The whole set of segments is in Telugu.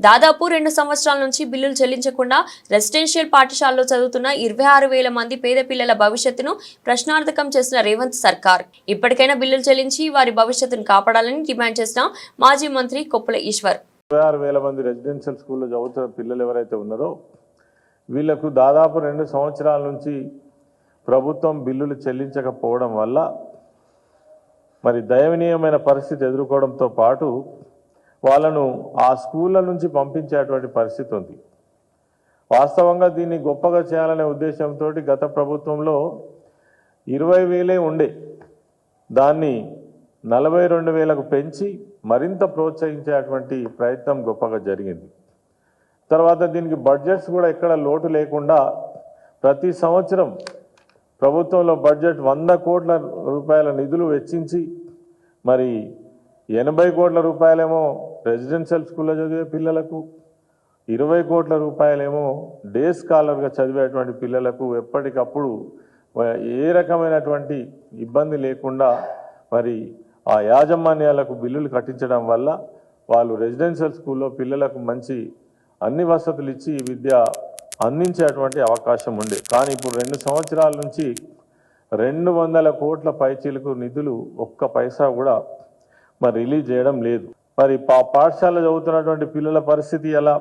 దాదాపు 2 సంవత్సరాల నుంచి బిల్లులు చెల్లించకుండా రెసిడెన్షియల్ పాఠశాలలో చదువుతున్న 26,000 మంది పేద పిల్లల భవిష్యత్తును ప్రశ్నార్థకం చేసిన రేవంత్ సర్కార్ ఇప్పటికైనా బిల్లులు చెల్లించి వారి భవిష్యత్తును కాపాడాలని డిమాండ్ చేసిన మాజీ మంత్రి కొప్పుల ఈశ్వర్. 26,000 మంది రెసిడెన్షియల్ స్కూల్లో చదువుతున్న పిల్లలు ఎవరైతే ఉన్నారో వీళ్లకు దాదాపు 2 సంవత్సరాల నుంచి ప్రభుత్వం బిల్లులు చెల్లించకపోవడం వల్ల మరి దయనీయమైన పరిస్థితి ఎదుర్కోవడంతో పాటు వాళ్ళను ఆ స్కూళ్ళ నుంచి పంపించేటువంటి పరిస్థితి ఉంది. వాస్తవంగా దీన్ని గొప్పగా చేయాలనే ఉద్దేశంతో గత ప్రభుత్వంలో 20,000 ఉండే దాన్ని 42,000కు పెంచి మరింత ప్రోత్సహించేటువంటి ప్రయత్నం గొప్పగా జరిగింది. తర్వాత దీనికి బడ్జెట్స్ కూడా ఎక్కడ లోటు లేకుండా ప్రతి సంవత్సరం ప్రభుత్వంలో బడ్జెట్ 100 కోట్ల రూపాయల నిధులు వెచ్చించి మరి 80 కోట్ల రూపాయలేమో రెసిడెన్షియల్ స్కూల్లో చదివే పిల్లలకు, 20 కోట్ల రూపాయలేమో డే స్కాలర్గా చదివేటువంటి పిల్లలకు ఎప్పటికప్పుడు ఏ రకమైనటువంటి ఇబ్బంది లేకుండా మరి ఆ యాజమాన్యాలకు బిల్లులు కట్టించడం వల్ల వాళ్ళు రెసిడెన్షియల్ స్కూల్లో పిల్లలకు మంచి అన్ని వసతులు ఇచ్చి విద్య అందించేటువంటి అవకాశం ఉండే. కానీ ఇప్పుడు 2 సంవత్సరాల నుంచి 200 కోట్ల పైచీలకు నిధులు ఒక్క పైసా కూడా మరి రిలీజ్ చేయడం లేదు. మరి పాఠశాల చదువుతున్నటువంటి పిల్లల పరిస్థితి ఎలా?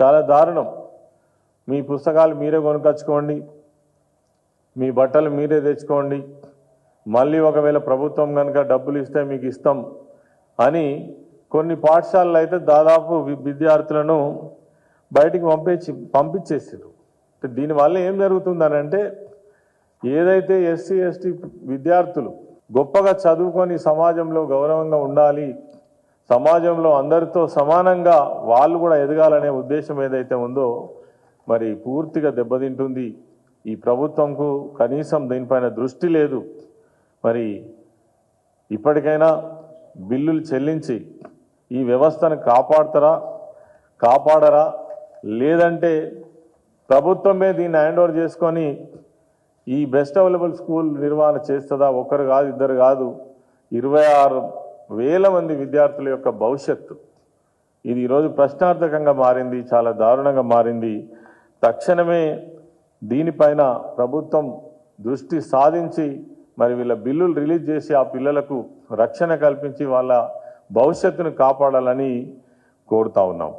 చాలా దారుణం. మీ పుస్తకాలు మీరే కొనుకొచ్చుకోండి, మీ బట్టలు మీరే తెచ్చుకోండి, మళ్ళీ ఒకవేళ ప్రభుత్వం కనుక డబ్బులు ఇస్తే మీకు ఇస్తాం అని కొన్ని పాఠశాలలు అయితే దాదాపు విద్యార్థులను బయటికి పంపించేసారు. దీనివల్ల ఏం జరుగుతుందనంటే ఏదైతే ఎస్సీ ఎస్టీ విద్యార్థులు గొప్పగా చదువుకొని సమాజంలో గౌరవంగా ఉండాలి, సమాజంలో అందరితో సమానంగా వాళ్ళు కూడా ఎదగాలనే ఉద్దేశం ఏదైతే ఉందో మరి పూర్తిగా దెబ్బతింటుంది. ఈ ప్రభుత్వంకు కనీసం దీనిపైన దృష్టి లేదు. మరి ఇప్పటికైనా బిల్లులు చెల్లించి ఈ వ్యవస్థను కాపాడరా లేదంటే ప్రభుత్వమే దీన్ని హ్యాండ్ ఓవర్ చేసుకొని ఈ బెస్ట్ అవైలబుల్ స్కూల్ నిర్వహణ చేస్తుందా? ఒకరు కాదు, ఇద్దరు కాదు, 26,000 మంది విద్యార్థుల యొక్క భవిష్యత్తు ఇది ఈరోజు ప్రశ్నార్థకంగా మారింది, చాలా దారుణంగా మారింది. తక్షణమే దీనిపైన ప్రభుత్వం దృష్టి సాధించి మరి వీళ్ళ బిల్లులు రిలీజ్ చేసి ఆ పిల్లలకు రక్షణ కల్పించి వాళ్ళ భవిష్యత్తును కాపాడాలని కోరుతా ఉన్నాం.